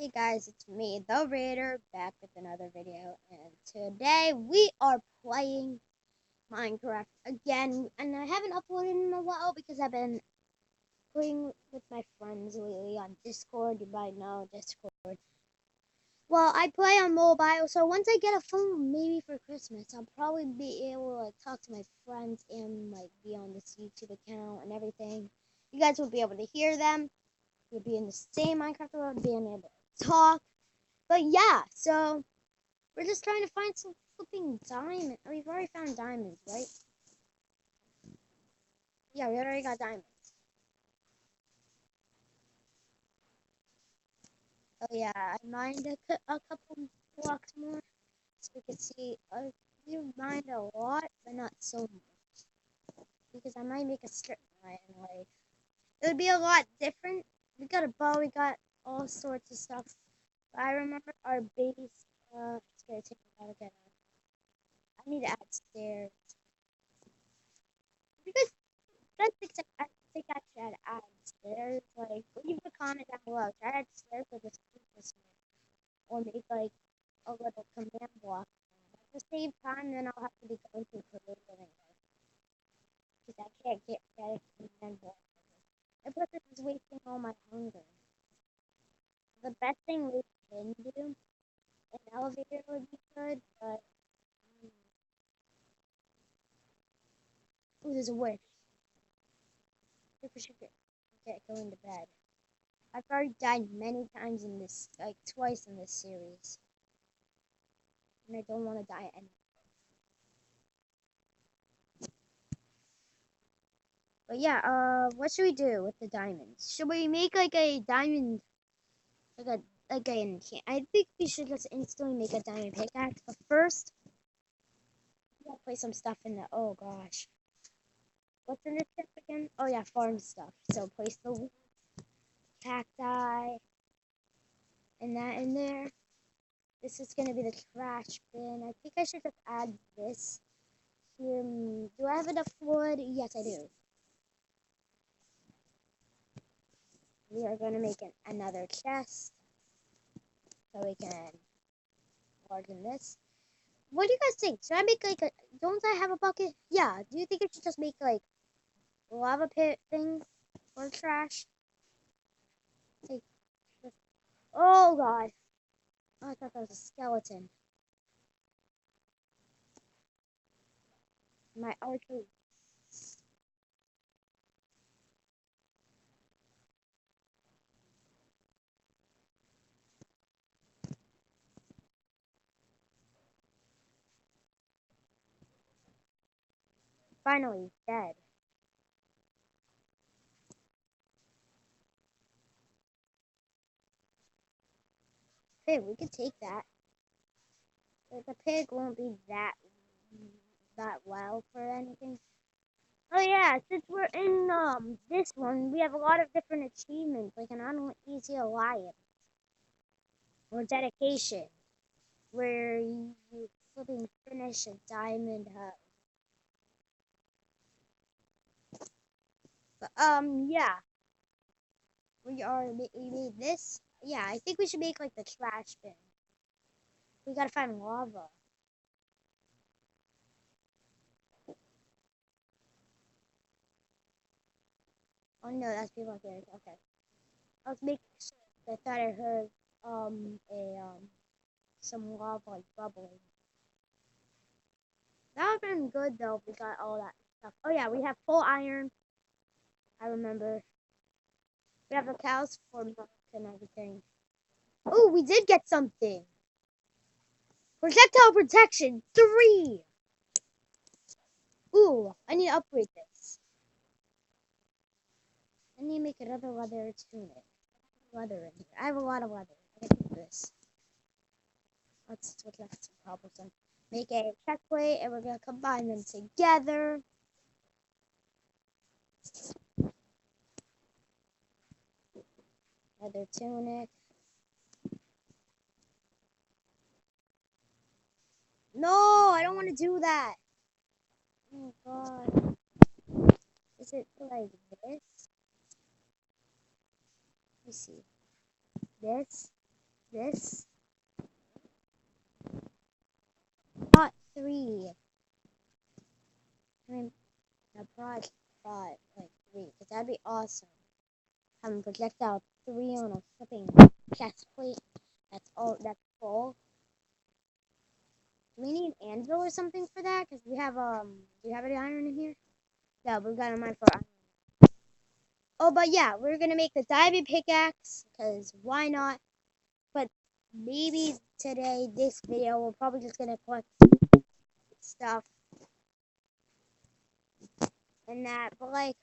Hey guys, it's me, the Raider, back with another video, and today we are playing Minecraft again, and I haven't uploaded in a while because I've been playing with my friends lately on Discord. You might know Discord. Well, I play on mobile, so once I get a phone, maybe for Christmas, I'll probably be able to talk to my friends and be on this YouTube account and everything. You guys will be able to hear them. You'll be in the same Minecraft world, being able to talk. But yeah, so we're just trying to find some flipping diamonds. We've already found diamonds, right? Yeah, we already got diamonds. Oh yeah, I mined a couple blocks more so we can see. We mined a lot, but not so much because I might make a strip mine. It would be a lot different. We got a bow, we got all sorts of stuff. But I remember our base. It's gonna take a while to get on. I need to add stairs. Because I think I should add stairs. Leave a comment down below. Should I add stairs or just keep this one? Or make, a little command block. At the same time, then I'll have to be going through creative anyway. Because I can't get a command block. And plus, this is wasting all my hunger. The best thing we can do, an elevator would be good, but. Ooh, there's a witch. I think we should get going to bed. I've already died many times in this, twice in this series. And I don't want to die anymore. But yeah, what should we do with the diamonds? Should we make a diamond, I think we should just instantly make a diamond pickaxe. But first, we gotta place some stuff in the, oh gosh. What's in this tip again? Oh yeah, farm stuff. So place the cacti and that in there. This is gonna be the trash bin. I think I should just add this here. Do I have enough wood? Yes, I do. We are going to make another chest so we can harden this. What do you guys think? Should I make don't I have a bucket? Yeah, do you think I should just make a lava pit thing for trash? Oh god. Oh, I thought that was a skeleton. My archery. Finally, dead. Pig, we could take that. But the pig won't be that well for anything. Oh yeah, since we're in this one, we have a lot of different achievements, like an uneasy alliance or dedication, where you flipping finish a diamond hub. But yeah, we made this. Yeah, I think we should make the trash bin. We gotta find lava. Oh no, that's people here. Okay, I was making sure. I thought I heard some lava bubbling. That would've been good though if we got all that stuff. Oh yeah, we have full iron. I remember. We have the cows for milk and everything. Oh, we did get something. Projectile protection 3. Ooh, I need to upgrade this. I need to make another leather tunic. Leather in here. I have a lot of leather. I can do this. Let's left some cobblestone. Make a chestplate, and we're gonna combine them together. Leather tunic. No, I don't want to do that. Oh god. Is it like this? Let me see. This. this. Part 3. I mean, I brought like 3, because that'd be awesome. Having projectile 3 on a flipping chest plate. That's full. Do we need anvil or something for that? Because we have, do you have any iron in here? No, we've got a mine for iron. Oh, but yeah, we're gonna make the diamond pickaxe, because why not? But maybe today, this video, we're probably just gonna collect stuff and that. But like,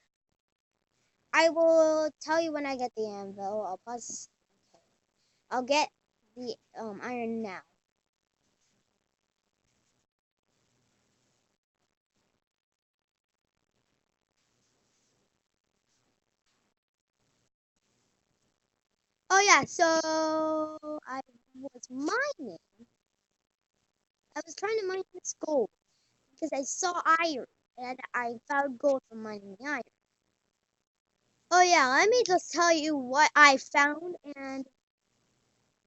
I will tell you when I get the anvil. I'll pause. Okay. I'll get the iron now. Oh yeah, so I was mining. I was trying to mine this gold because I saw iron and I found gold from mining the iron. Oh yeah, let me just tell you what I found, and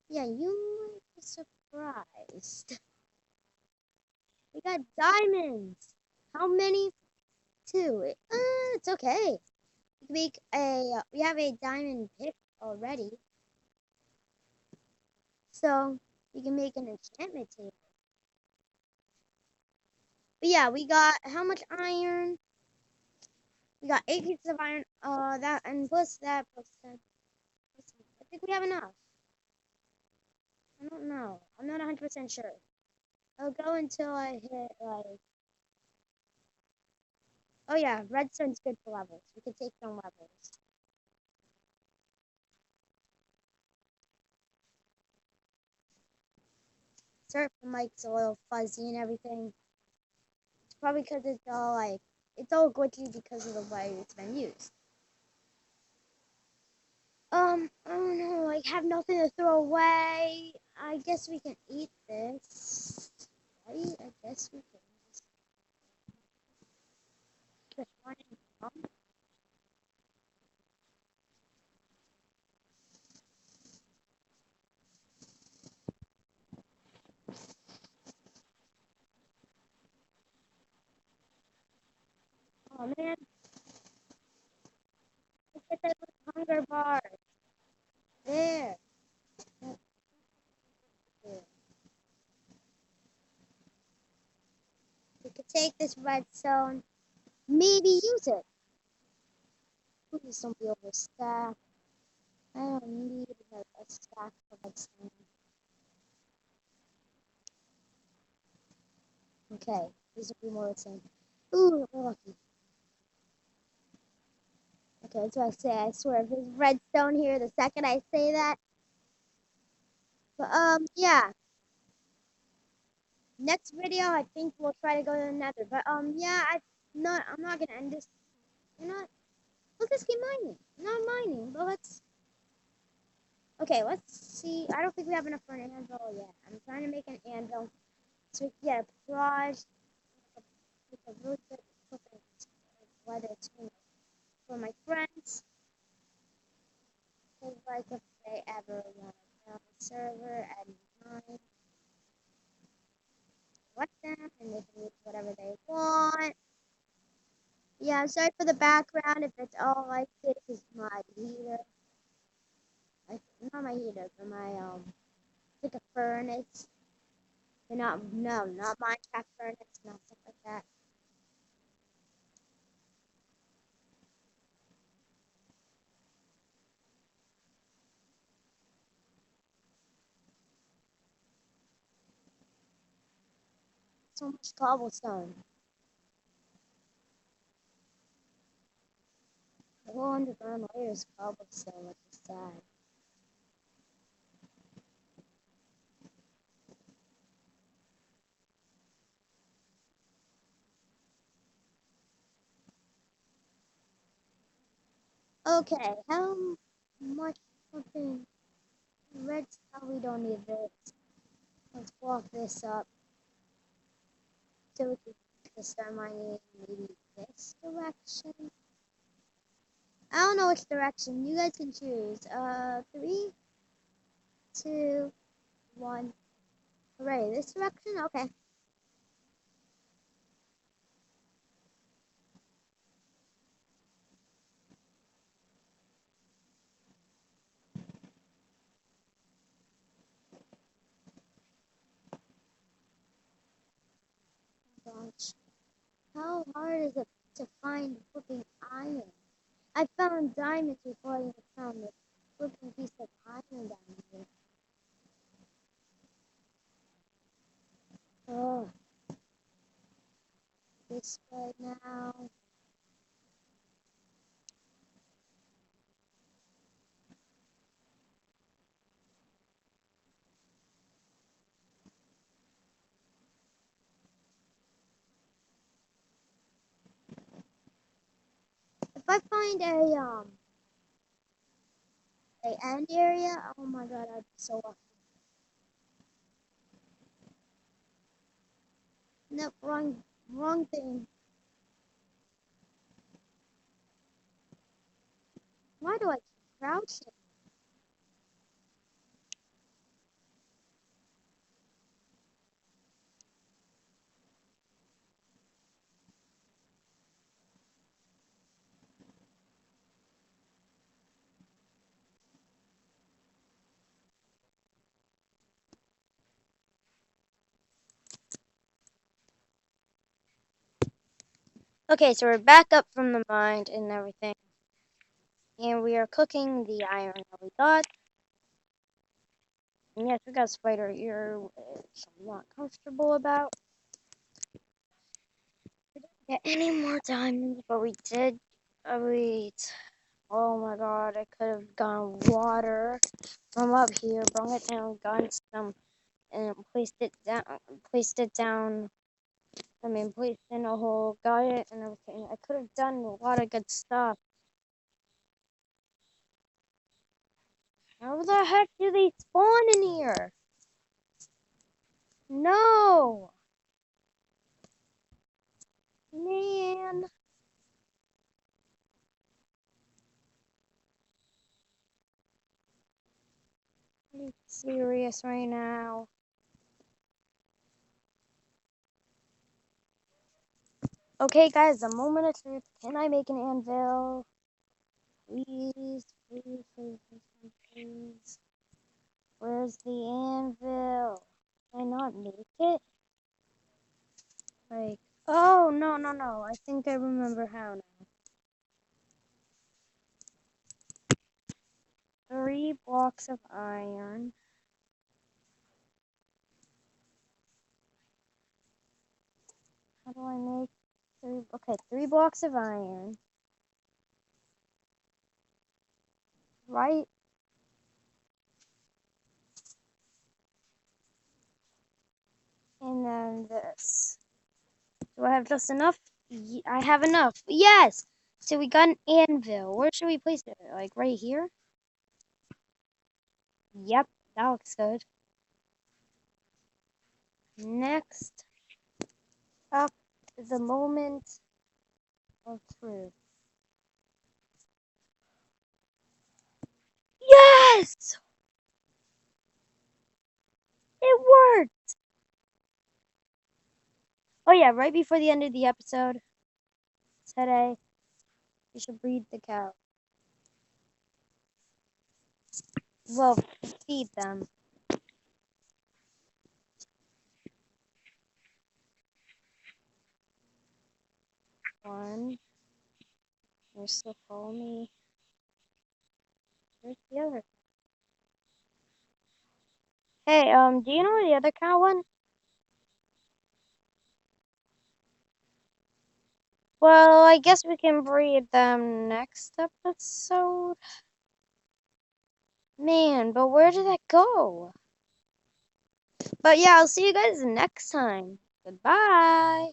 yeah, you might be surprised. We got diamonds. How many? 2. It's okay. We have a diamond pick already, so we can make an enchantment table. But yeah, we got how much iron? We got 8 pieces of iron. That and plus that plus 10. I think we have enough. I don't know. I'm not 100% sure. I'll go until I hit like. Oh yeah, redstone's good for levels. We can take some levels. Sorry if the mic's a little fuzzy and everything. It's probably because it's all glitchy because of the way it's been used. I don't know. I have nothing to throw away. I guess we can eat this. Right? I guess we can. Just one and one. Oh man, look at that little hunger bar. There. We could take this redstone, maybe use it. Please don't be overstacked. I don't need a stack of redstone. Okay, these will be more redstone. Ooh, we're lucky. Okay, that's what I say. I swear, if there's redstone here the second I say that. But yeah. Next video, I think we'll try to go to the Nether. But yeah, I'm not gonna end this. You know what? Let's just keep mining. Not mining, but let's. Okay, let's see. I don't think we have enough for an anvil yet. I'm trying to make an anvil so we can get a garage with a really good equipment, leather too, for my friends. Because like if they ever want to get on the server and mine, let them and they can use whatever they want. Yeah, I'm sorry for the background if it's all like this is my heater. Not my heater, but my like a furnace. But not Minecraft furnace, not stuff like that. So much cobblestone. The whole underground layer is cobblestone, which is sad. Okay, how much fucking redstone? We don't need this. Let's block this up so we can start mining maybe this direction. I don't know which direction. You guys can choose. 3, 2, one. Hooray, this direction? Okay. Gosh. How hard is it to find flipping iron? I found diamonds before I even found the flipping piece of iron down here. Oh, this way now. If I find a end area, oh my god, I'd be so lucky. Nope, wrong thing. Why do I keep crouching? Okay, so we're back up from the mine and everything. And we are cooking the iron that we got. And yes, we got a spider here, which I'm not comfortable about. We didn't get any more diamonds, but we did. Wait. Oh my god, I could have gotten water from up here, brought it down, gotten some, and placed it down. Placed it down. I mean, placed in a hole, got it, and everything. I could have done a lot of good stuff. How the heck do they spawn in here? No! Man! Are you serious right now? Okay, guys, the moment of truth. Can I make an anvil? Please, please, please, please, please. Where's the anvil? Can I not make it? Like, oh, no, no, no. I think I remember how now. 3 blocks of iron. How do I make 3? Okay, 3 blocks of iron. Right? And then this. Do I have just enough? I have enough. Yes! So we got an anvil. Where should we place it? Like right here? Yep, that looks good. Next up, the moment of truth. Yes! It worked! Oh yeah, right before the end of the episode today, we should breed the cow. Well, feed them. One. You're still follow me. Where's the other? Hey, do you know where the other cow went? Well, I guess we can breed them next episode. Man, but where did that go? But yeah, I'll see you guys next time. Goodbye.